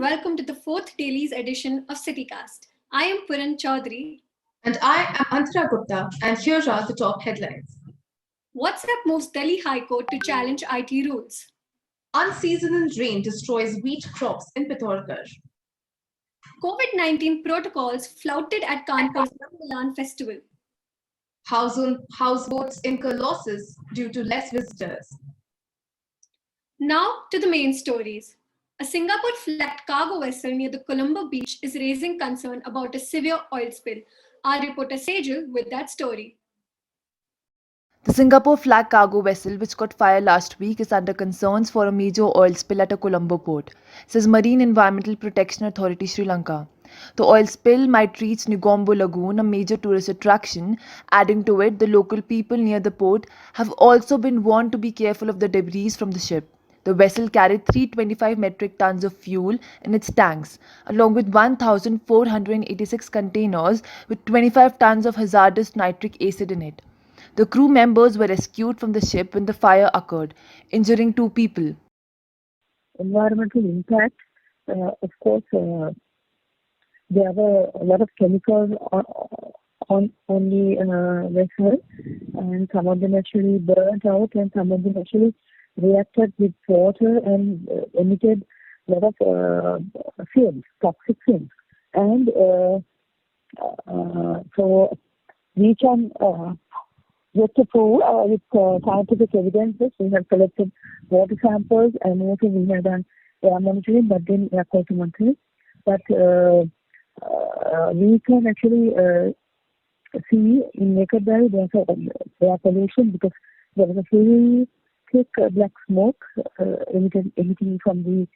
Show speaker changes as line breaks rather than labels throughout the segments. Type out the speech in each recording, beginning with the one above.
welcome to the fourth Dailies edition of CityCast. I am Puran Chaudhary.
And I am Antara Gupta, and here are the top headlines.
WhatsApp moves Delhi High Court to challenge IT rules.
Unseasonal rain destroys wheat crops in Pithorakar.
COVID-19 protocols flouted at Kanpur's Milan Festival.
Houseboats incur losses due to less visitors.
Now to the main stories. A Singapore-flagged cargo vessel near the Colombo beach is raising concern about a severe oil spill. Our reporter Sejal with that story.
The Singapore flag cargo vessel, which caught fire last week, is under concerns for a major oil spill at a Colombo port, says Marine Environmental Protection Authority Sri Lanka. The oil spill might reach Negombo Lagoon, a major tourist attraction. Adding to it, the local people near the port have also been warned to be careful of the debris from the ship. The vessel carried 325 metric tons of fuel in its tanks, along with 1,486 containers with 25 tons of hazardous nitric acid in it. The crew members were rescued from the ship when the fire occurred, injuring 2 people.
Environmental impact, of course, there were a lot of chemicals on the vessel, and some of them actually burnt out, and some of them actually reacted with water and emitted a lot of fumes, toxic fumes. And so we can just to prove with scientific evidences, we have collected water samples and also we have done air monitoring, but then air quality monitoring. But we can actually see in naked eye there's air pollution because there was a very thick black smoke emitting from the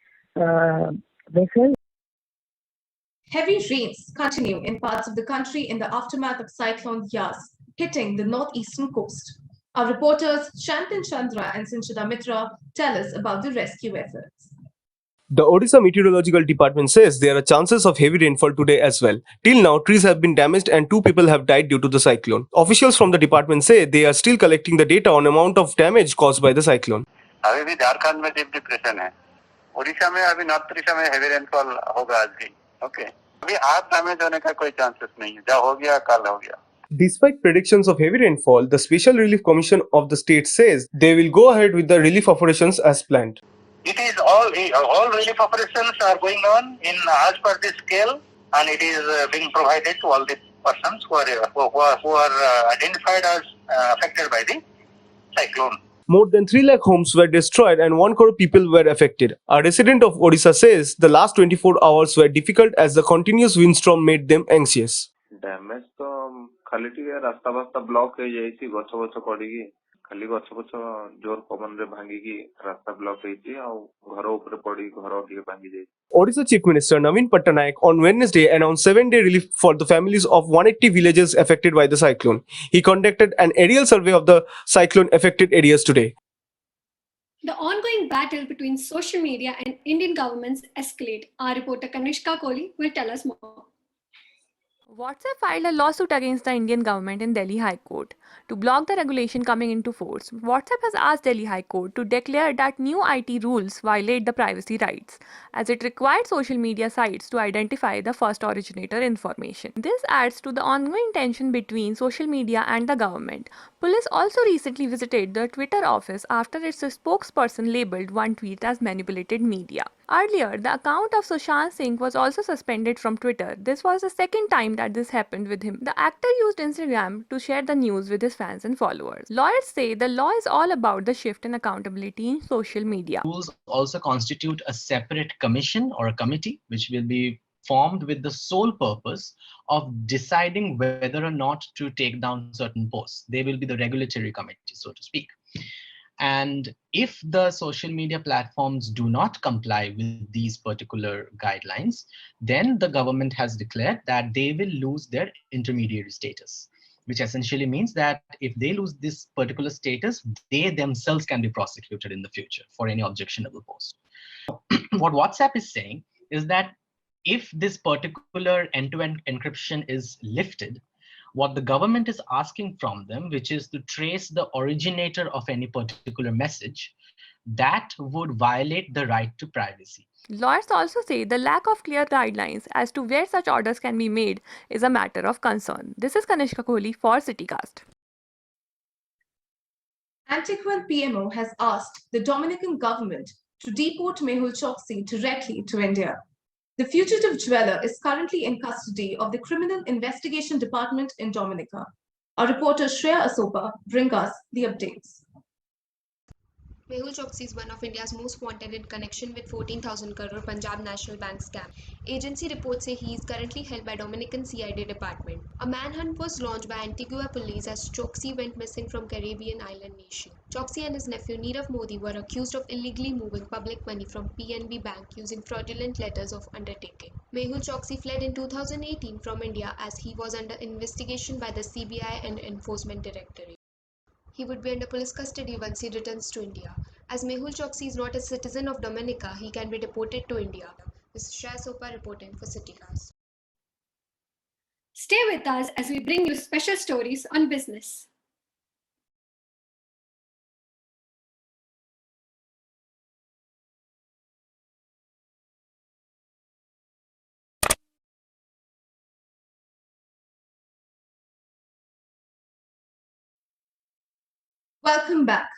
vessel.
Heavy rains continue in parts of the country in the aftermath of Cyclone Yas, hitting the northeastern coast. Our reporters Shantan Chandra and Sinchita Mitra tell us about the rescue efforts.
The Odisha Meteorological Department says there are chances of heavy rainfall today as well. Till now, trees have been damaged and 2 people have died due to the cyclone. Officials from the department say they are still collecting the data on amount of damage caused by the cyclone.
अभी भी झारखंड में deep depression है. ओडिशा में अभी north Odisha में heavy rainfall होगा आज भी. ओके. अभी आज डैमेज होने का कोई चांसेस नहीं है. जो हो गया कल हो गया.
Despite predictions of heavy rainfall, the Special Relief Commission of the state says they will go ahead with the relief operations as planned.
It is all relief operations are going on in as per the scale, and it is being provided to all the persons who are identified as affected by the cyclone.
More than 3 lakh homes were destroyed and 1 crore people were affected. A resident of Odisha says the last 24 hours were difficult as the continuous windstorm made them anxious.
Damage तो खाली टिके रास्ता वास्ता block हो जाइछि गछ गछ पड़िकी खाली गछ गछ जोर पवन रे भांगी रास्ता ब्लॉक होइछि आ घर ऊपर पड़ी घर टिके भांगी जाइछि.
Odisha Chief Minister Naveen Patnaik on Wednesday announced 7-day relief for the families of 180 villages affected by the cyclone. He conducted an aerial survey of the cyclone affected areas today.
The ongoing battle between social media and Indian governments escalate. Our reporter Kanishka Kohli will tell us more.
WhatsApp filed a lawsuit against the Indian government in Delhi High Court to block the regulation coming into force. WhatsApp has asked Delhi High Court to declare that new IT rules violate the privacy rights, as it required social media sites to identify the first originator information. This adds to the ongoing tension between social media and the government. Police also recently visited the Twitter office after its spokesperson labeled one tweet as manipulated media. Earlier, the account of Sushant Singh was also suspended from Twitter. This was the second time that this happened with him. The actor used Instagram to share the news with his fans and followers. Lawyers say the law is all about the shift in accountability in social media.
Rules also constitute a separate commission or a committee which will be formed with the sole purpose of deciding whether or not to take down certain posts. They will be the regulatory committee, so to speak. And if the social media platforms do not comply with these particular guidelines, then the government has declared that they will lose their intermediary status, which essentially means that if they lose this particular status, they themselves can be prosecuted in the future for any objectionable post. What WhatsApp is saying is that if this particular end-to-end encryption is lifted, what the government is asking from them, which is to trace the originator of any particular message, that would violate the right to privacy.
Lawyers also say the lack of clear guidelines as to where such orders can be made is a matter of concern. This is Kanishka Kohli for CityCast.
Antiguan PMO has asked the Dominican government to deport Mehul Choksi directly to India. The fugitive jeweler is currently in custody of the Criminal Investigation Department in Dominica. Our reporter Shreya Asopa brings us the updates.
Mehul Choksi is one of India's most wanted in connection with 14,000 crore Punjab National Bank scam. Agency reports say he is currently held by Dominican CID department. A manhunt was launched by Antigua police as Choksi went missing from Caribbean island nation. Choksi and his nephew Nirav Modi were accused of illegally moving public money from PNB Bank using fraudulent letters of undertaking. Mehul Choksi fled in 2018 from India as he was under investigation by the CBI and Enforcement Directorate. He would be under police custody once he returns to India. As Mehul Choksi is not a citizen of Dominica, he can be deported to India. This is Shreya Sopa reporting for CityCast.
Stay with us as we bring you special stories on business.
Welcome back.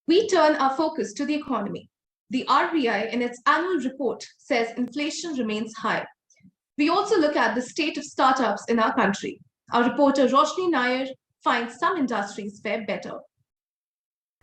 We turn our focus to the economy. The RBI in its annual report says inflation remains high. We also look at the state of startups in our country. Our reporter Roshni Nair finds some industries fare better.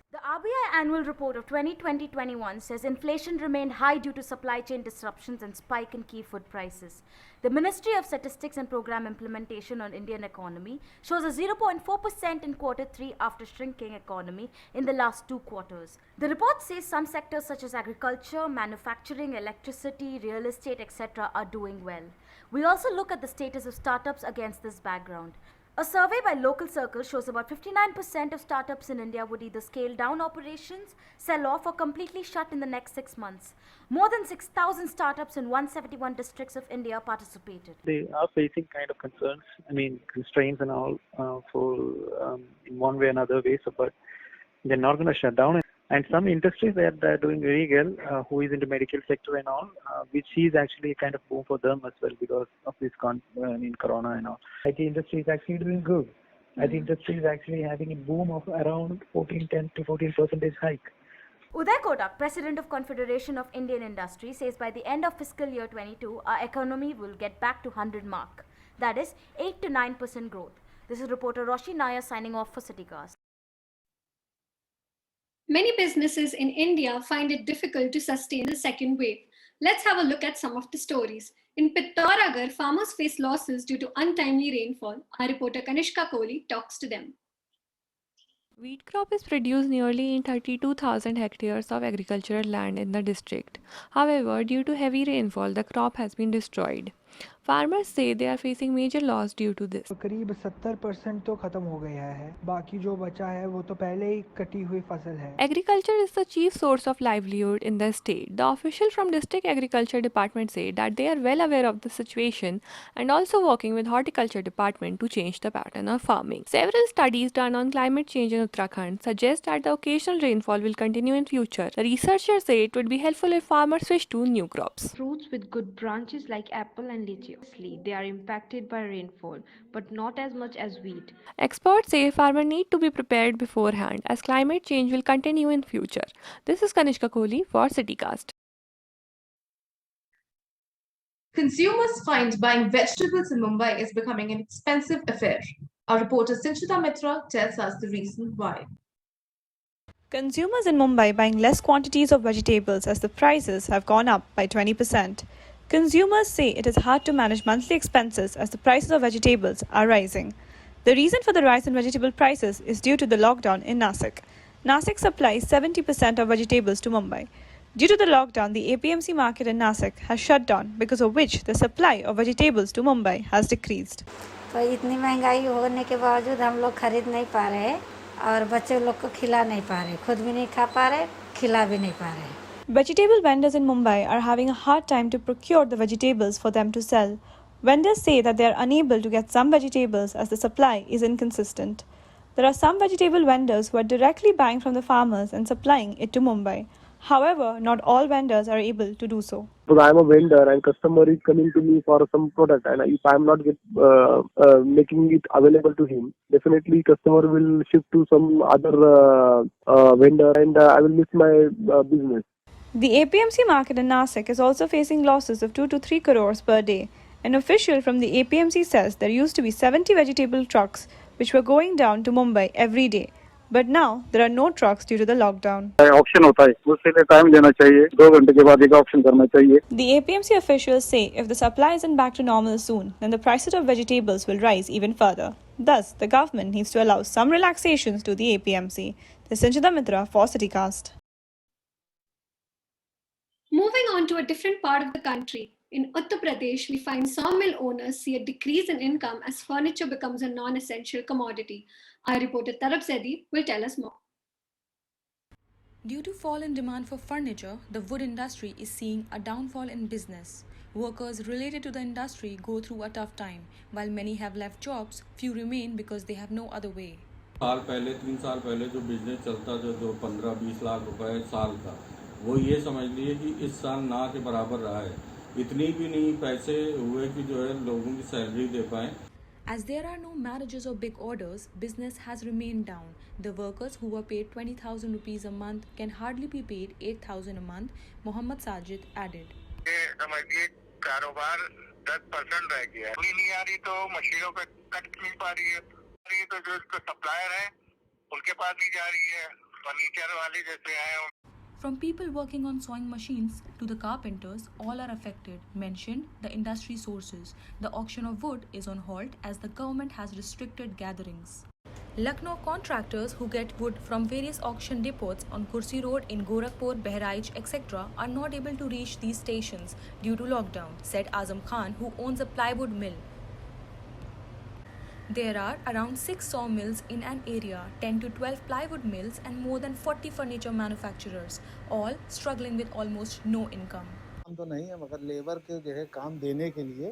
The RBI annual report of 2020-21 says inflation remained high due to supply chain disruptions and spike in key food prices. The Ministry of Statistics and Program Implementation on Indian economy shows a 0.4% in Q3 after shrinking economy in the last 2 quarters. The report says some sectors such as agriculture, manufacturing, electricity, real estate, etc. are doing well. We also look at the status of startups against this background. A survey by Local Circles shows about 59% of startups in India would either scale down operations, sell off or completely shut in the next 6 months. More than 6,000 startups in 171 districts of India participated.
They are facing kind of concerns, constraints and all in one way or another way, but they're not going to shut down. And some industries that are doing very well, who is into medical sector and all, which is actually a kind of boom for them as well because of this corona and all. IT industry is actually doing good. IT industry is actually having a boom of around 10 to 14% hike.
Uday Kotak, President of Confederation of Indian Industry, says by the end of fiscal year 22, our economy will get back to 100 mark. That is 8 to 9% growth. This is reporter Roshni Nair signing off for CityCast.
Many businesses in India find it difficult to sustain the second wave. Let's have a look at some of the stories. In Pittoragar, farmers face losses due to untimely rainfall. Our reporter Kanishka Kohli talks to them.
Wheat crop is produced nearly in 32,000 hectares of agricultural land in the district. However, due to heavy rainfall, the crop has been destroyed. Farmers say they are facing major loss due to this.
करीब 70% तो खत्म हो गया है, बाकी जो बचा है वो तो पहले ही कटी हुई फसल है.
Agriculture is the chief source of livelihood in the state. The official from District Agriculture Department say that they are well aware of the situation and also working with Horticulture Department to change the pattern of farming. Several studies done on climate change in Uttarakhand suggest that the occasional rainfall will continue in future. The researchers say it would be helpful if farmers switch to new crops.
Fruits with good branches like apple and lychee. They are impacted by rainfall, but not as much as wheat.
Experts say farmers need to be prepared beforehand as climate change will continue in future. This is Kanishka Kohli for CityCast.
Consumers find buying vegetables in Mumbai is becoming an expensive affair. Our reporter Sinchita Mitra tells us the reason why.
Consumers in Mumbai buying less quantities of vegetables as the prices have gone up by 20%. Consumers say it is hard to manage monthly expenses as the prices of vegetables are rising. The reason for the rise in vegetable prices is due to the lockdown in Nasik. Nasik supplies 70% of vegetables to Mumbai. Due to the lockdown, the APMC market in Nasik has shut down, because of which the supply of vegetables to Mumbai has decreased.
तो इतनी महंगाई होने के बावजूद हम लोग खरीद नहीं पा रहे और बच्चे लोग को खिला नहीं पा रहे, खुद भी नहीं खा पा रहे, खिला भी नहीं पा रहे.
Vegetable vendors in Mumbai are having a hard time to procure the vegetables for them to sell. Vendors say that they are unable to get some vegetables as the supply is inconsistent. There are some vegetable vendors who are directly buying from the farmers and supplying it to Mumbai. However, not all vendors are able to do so.
Because I'm a vendor and customer is coming to me for some product, and if I'm not making it available to him, definitely customer will shift to some other vendor, and I will miss my business.
The APMC market in Nasik is also facing losses of 2 to 3 crores per day. An official from the APMC says there used to be 70 vegetable trucks which were going down to Mumbai every day. But now there are no trucks due to the lockdown.
Option होता है उसके लिए time देना चाहिए 2 घंटे के बाद एक ऑप्शन करना चाहिए.
The APMC officials say if the supply isn't back to normal soon, then the prices of vegetables will rise even further. Thus, the government needs to allow some relaxations to the APMC. This is Sanchita Mitra for CityCast.
Moving on to a different part of the country, in Uttar Pradesh, we find sawmill owners see a decrease in income as furniture becomes a non-essential commodity. Our reporter Tarab Zedi will tell us more.
Due to fall in demand for furniture, the wood industry is seeing a downfall in business. Workers related to the industry go through a tough time. While many have left jobs, few remain because they have no other way.
3 साल पहले जो business चलता जो 15-20 लाख रुपए साल का, वो ये समझ लीजिए कि इस साल ना के बराबर रहा है. इतनी भी नहीं पैसे हुए कि जो है लोगों की सैलरी दे पाएं.
As there are no marriages or big orders, business has remained down. The workers who were paid 20,000 rupees a month can hardly be paid 8,000 a month, Mohammad Sajid added.
समझिए कारोबार 10% रह गया है. पूरी नहीं आ रही तो मशीनों पे कट नहीं पा रही है. तो जो इसका सप्लायर है उनके पास नहीं जा रही है. फर्नीचर वाले जैसे हैं.
From people working on sewing machines to the carpenters, all are affected, mentioned the industry sources. The auction of wood is on halt as the government has restricted gatherings. Lucknow contractors who get wood from various auction depots on Kursi Road in Gorakhpur, Bahraich, etc. are not able to reach these stations due to lockdown, said Azam Khan, who owns a plywood mill. There are around 6 sawmills in an area, 10 to 12 plywood mills and more than 40 furniture manufacturers, all struggling with almost no income.
हम तो नहीं है मगर labour के जो है काम देने के लिए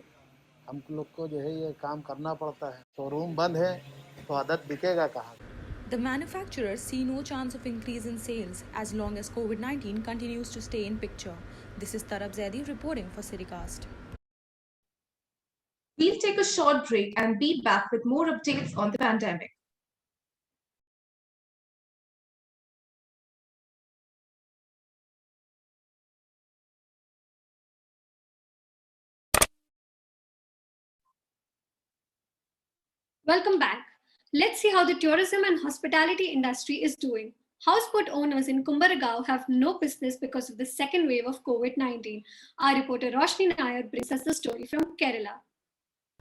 हम लोग को जो है ये काम करना पड़ता है. शोरूम बंद है तो आदत बिकेगा कहाँ.
The manufacturers see no chance of increase in sales as long as COVID-19 continues to stay in picture. This is Tarab Zaidi reporting for CityCast.
We'll take a short break and be back with more updates on the pandemic.
Welcome back. Let's see how the tourism and hospitality industry is doing. Houseboat owners in Kumbaragaon have no business because of the second wave of COVID-19. Our reporter Roshni Nair brings us the story from Kerala.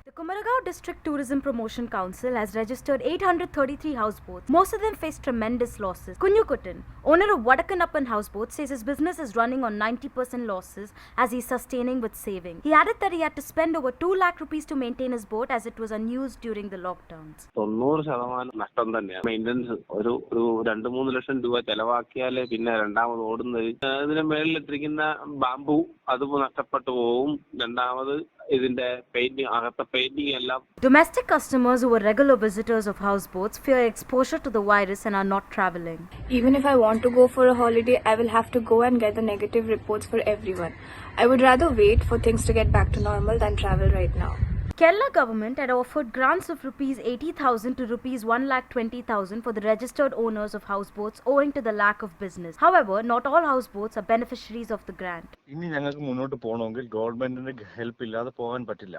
The Kumbaragaon District Tourism Promotion Council has registered 833 houseboats. Most of them face tremendous losses. Kunyukuttan, owner of Vadakanappan Houseboat, says his business is running on 90% losses as he is sustaining with saving. He added that he had to spend over 2 lakh rupees to maintain his boat as it was unused during the lockdowns.
90% നഷ്ടം തന്നെയാണ്. Maintenance ഒരു 2-3 ലക്ഷം രൂപ ചെലവാക്കിയാലേ പിന്നെ രണ്ടാമത് ഓടുന്നത്. ഇതിന് മേളിലിട്ടിരിക്കുന്ന bamboo അത് നഷ്ടപ്പെട്ടു പോവും. രണ്ടാമത് ഇതിന്റെ പെയിന്റിംഗ് അകത്തെ പെയിന്റിംഗ് എല്ലാം.
Domestic customers who were regular visitors of houseboats fear exposure to the virus and are not travelling.
Even if I want to go for a holiday, I will have to go and get the negative reports for everyone. I would rather wait for things to get back to normal than travel right now.
Kerala government had offered grants of rupees 80,000 to rupees 1,20,000 for the registered owners of houseboats owing to the lack of business. However, not all houseboats are beneficiaries of the grant.
ഇനി ഞങ്ങൾക്ക് മുന്നോട്ട് പോകണമെങ്കിൽ ഗവൺമെന്റിന്റെ help ഇല്ലാതെ പോകാൻ പറ്റില്ല.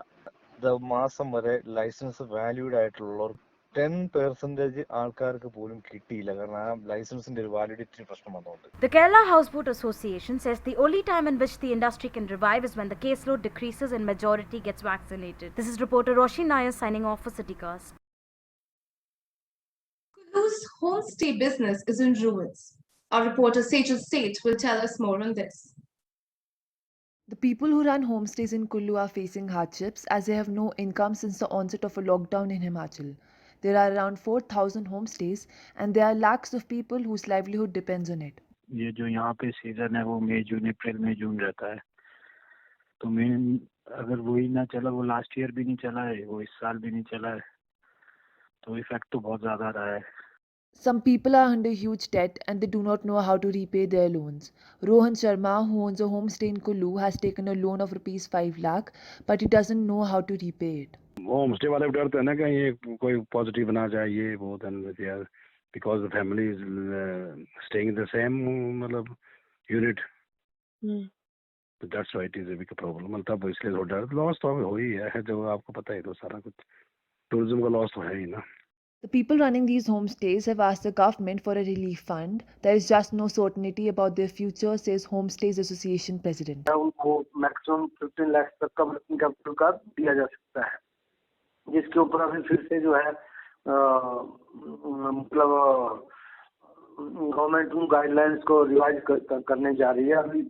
മാസം വരെ ലൈസൻസ് വാല്യൂഡ് ആയിട്ടുള്ളവർ 10% ആൾക്കാർക്ക് പോലും കിട്ടിയില്ല കാരണം ആ ലൈസൻസിന്റെ ഒരു വാലിഡിറ്റി പ്രശ്നം വന്നതുകൊണ്ട്.
The Kerala Houseboat Association says the only time in which the industry can revive is when the caseload decreases and majority gets vaccinated. This is reporter Roshni Nair signing off for CityCast.
Kulu's homestay business is in ruins. Our reporter Sejal Seth will tell us more on this.
The people who run homestays in Kullu are facing hardships as they have no income since the onset of a lockdown in Himachal. There are around 4,000 homestays and there are lakhs of people whose livelihood depends on it.
ये जो यहाँ पे season है वो मई जून अप्रैल मई जून रहता है, तो main अगर वही ना चला, वो लास्ट ईयर भी नहीं चला है, वो इस साल भी नहीं चला है, तो इफेक्ट तो बहुत ज़्यादा रहा है.
Some people are under huge debt and they do not know how to repay their loans. Rohan Sharma, who owns a homestay in Kullu, has taken a loan of rupees 5 lakh, but he doesn't know how to repay it.
Homestay वाले डरते हैं ना कहीं ये कोई positive ना जाए ये वो यार because the family is staying in the same मतलब यूनिट तो that's why it is a big problem मतलब तब इसलिए थोड़ा डर लॉस तो हो ही है जो आपको पता ही तो सारा कुछ टूरिज्म का लॉस तो है ही ना.
The people running these homestays have asked the government for a relief fund. There is just no certainty about their future, says Homestays Association President.
उनको मैक्सिमम 15 लाख तक का वर्किंग कैपिटल का दिया जा सकता है, जिसके ऊपर अभी फिर से जो है मतलब गवर्नमेंट उन गाइडलाइंस को रिवाइज करने जा रही है अभी.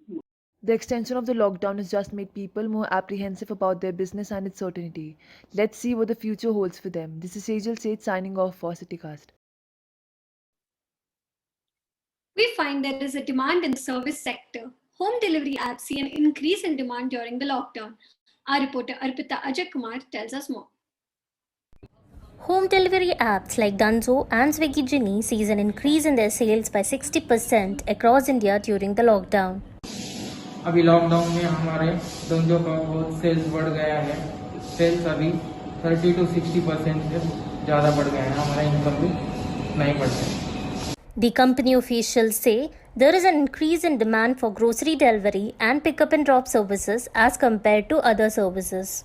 The extension of the lockdown has just made people more apprehensive about their business and its certainty. Let's see what the future holds for them. This is Sejal Seth signing off for CityCast.
We find there is a demand in the service sector. Home delivery apps see an increase in demand during the lockdown. Our reporter Arpita Ajay Kumar tells us more.
Home delivery apps like Dunzo and Swiggy Ginny sees an increase in their sales by 60% across India during the lockdown.
अभी lockdown में हमारे धंधों का बहुत sales बढ़ गया है. Sales अभी 30 to 60% से ज़्यादा बढ़ गया है. हमारा इनकम भी नहीं बढ़ता है.
The company officials say there is an increase in demand for grocery delivery and pickup and drop services as compared to other services.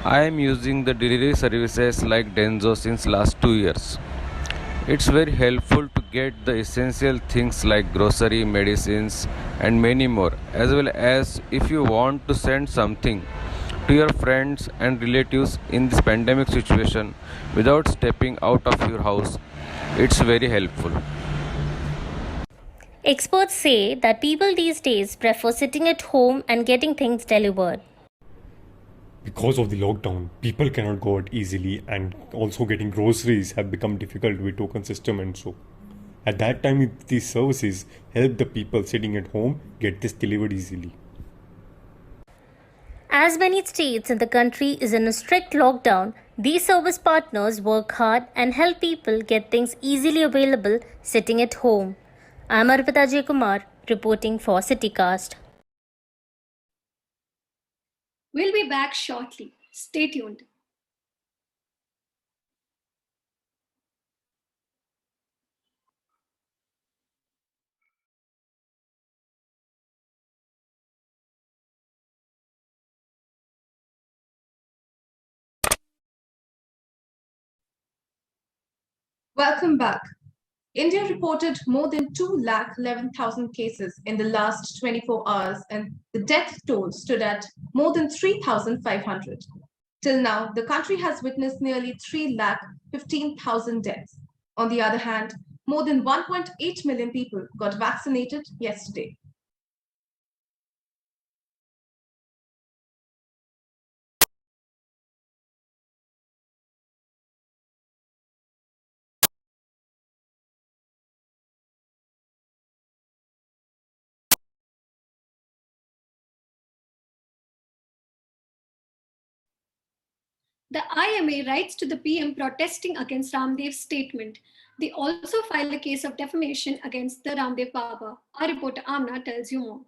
I am using the delivery services like Denzo since last 2 years. It's very helpful to get the essential things like grocery, medicines and many more, as well as if you want to send something to your friends and relatives in this pandemic situation without stepping out of your house. It's very helpful.
Experts say that people these days prefer sitting at home and getting things delivered.
Because of the lockdown, people cannot go out easily, and also getting groceries have become difficult with token system and so. At that time, these services help the people sitting at home get this delivered easily.
As many states in the country is in a strict lockdown, these service partners work hard and help people get things easily available sitting at home. I'm Arpita Ajay Kumar reporting for CityCast.
We'll be back shortly. Stay tuned.
Welcome back. India reported more than 211,000 cases in the last 24 hours, and the death toll stood at more than 3,500. Till now, the country has witnessed nearly 3,15,000 deaths. On the other hand, more than 1.8 million people got vaccinated yesterday.
The IMA writes to the PM protesting against Ramdev's statement. They also filed a case of defamation against the Ramdev Baba. Our reporter Amna tells you more.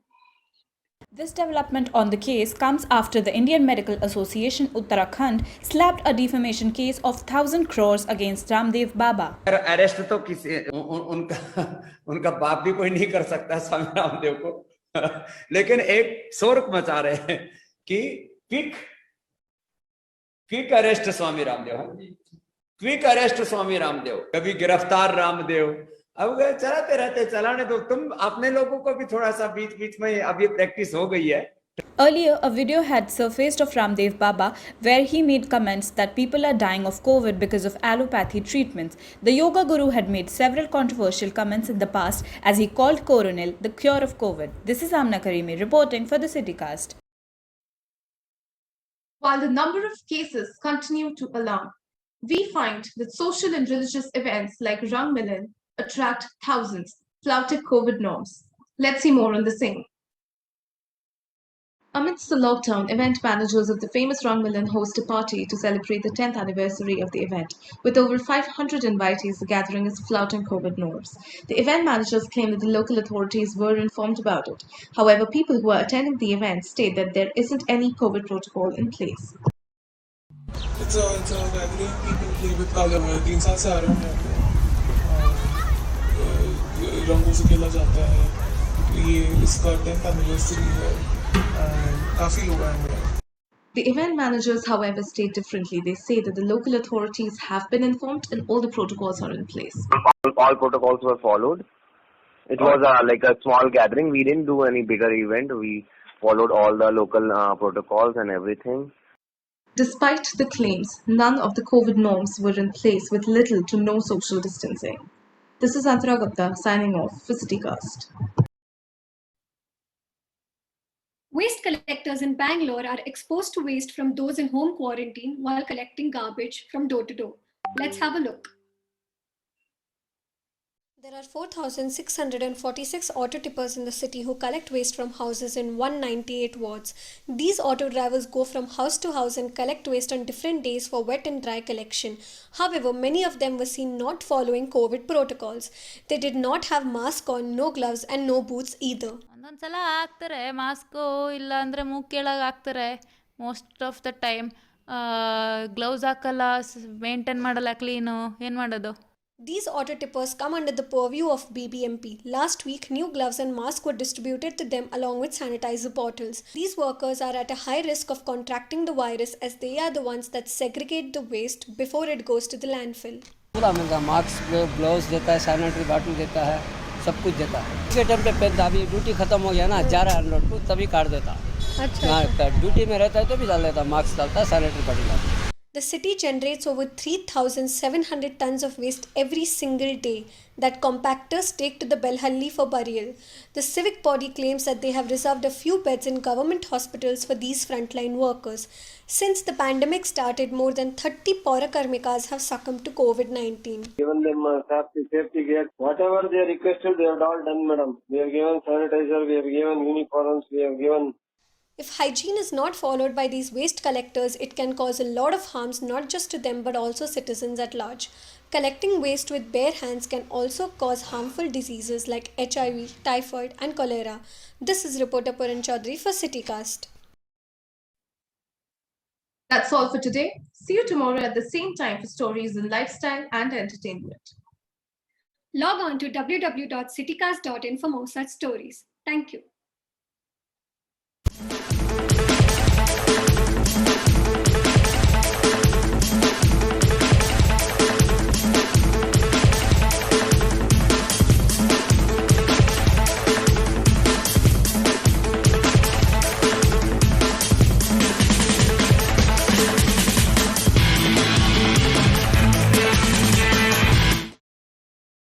This development on the case comes after the Indian Medical Association Uttarakhand slapped a defamation case of 1,000 crores against Ramdev Baba.
Arrest तो किसी उनका बाप भी कोई नहीं कर सकता स्वामी रामदेव को, लेकिन एक शोर मचा रहे हैं कि quick arrest Swami Ramdev, quick arrest Swami Ramdev, कभी गिरफ्तार रामदेव. अब चलाते रहते, चलाने दो. तुम अपने लोगों को भी थोड़ा सा बीच बीच में अभी प्रैक्टिस हो गई है.
Earlier, a video had surfaced of Ramdev Baba where he made comments that people are dying of COVID because of allopathy treatments. The yoga guru had made several controversial comments in the past as he called Coronel the cure of COVID. This is Amna Karimi reporting for the CityCast.
While the number of cases continue to alarm, we find that social and religious events like Rang Milan attract thousands, flouted COVID norms. Let's see more on the same. Amidst the lockdown, event managers of the famous Sawmill host a party to celebrate the 10th anniversary of the event. With over 500 invitees, the gathering is flouting COVID norms. The event managers claim that the local authorities were informed about it. However, people who are attending the event state that there isn't any COVID protocol in place.
It's a gathering, people play with color. 3 साल से आ रहे हैं रंगों से खेला जाता है. ये इसका 10th anniversary है. काफी लोग आएंगे.
The event managers, however, state differently. They say that the local authorities have been informed and all the protocols are in place.
All protocols were followed. It was like a small gathering. We didn't do any bigger event. We followed all the local protocols and everything.
Despite the claims, none of the COVID norms were in place with little to no social distancing. This is Antara Gupta signing off for CityCast.
Waste collectors in Bangalore are exposed to waste from those in home quarantine while collecting garbage from door to door. Let's have a look. There are 4,646 auto tippers in the city who collect waste from houses in 198 wards. These auto drivers go from house to house and collect waste on different days for wet and dry collection. However, many of them were seen not following COVID protocols. They did not have mask on, no gloves and no boots either.
ಒಂದೊಂದ್ಸಲ ಹಾಕ್ತಾರೆ mask, ಇಲ್ಲ ಅಂದರೆ ಮೂಗು ಕೆಳಗೆ ಹಾಕ್ತಾರೆ. Most of the time gloves ಹಾಕಲ್ಲ, maintain ಮಾಡಲ್ಲ clean. ಏನು ಮಾಡೋದು?
These auto tippers come under the purview of BBMP. Last week, new gloves and masks were distributed to them along with sanitizer bottles. These workers are at a high risk of contracting the virus as they are the ones that segregate the waste before it goes to the landfill.
पूरा मिलता है, mask gloves देता है, sanitary bottle देता है, सब कुछ देता है. इसके टाइम पे पहले अभी ड्यूटी खत्म हो गया ना, जा रहा है अनलोड को, तभी काट देता. अच्छा, ड्यूटी में रहता है तो भी डाल देता, मास्क डालता है, सैनिटरी बॉटल डालता है.
The city generates over 3,700 tons of waste every single day that compactors take to the Belhalli for burial. The civic body claims that they have reserved a few beds in government hospitals for these frontline workers. Since the pandemic started, more than 30 Paurakarmikas have succumbed to COVID-19.
Given them safety gear, whatever they requested, they have all done, madam. We have given sanitizer, we have given uniforms, we have given.
If hygiene is not followed by these waste collectors, it can cause a lot of harms not just to them but also citizens at large. Collecting waste with bare hands can also cause harmful diseases like HIV, typhoid and cholera. This is reporter Puran Chaudhary for CityCast.
That's all for today. See you tomorrow at the same time for stories in lifestyle and entertainment.
Log on to www.citycast.in for more such stories. Thank you.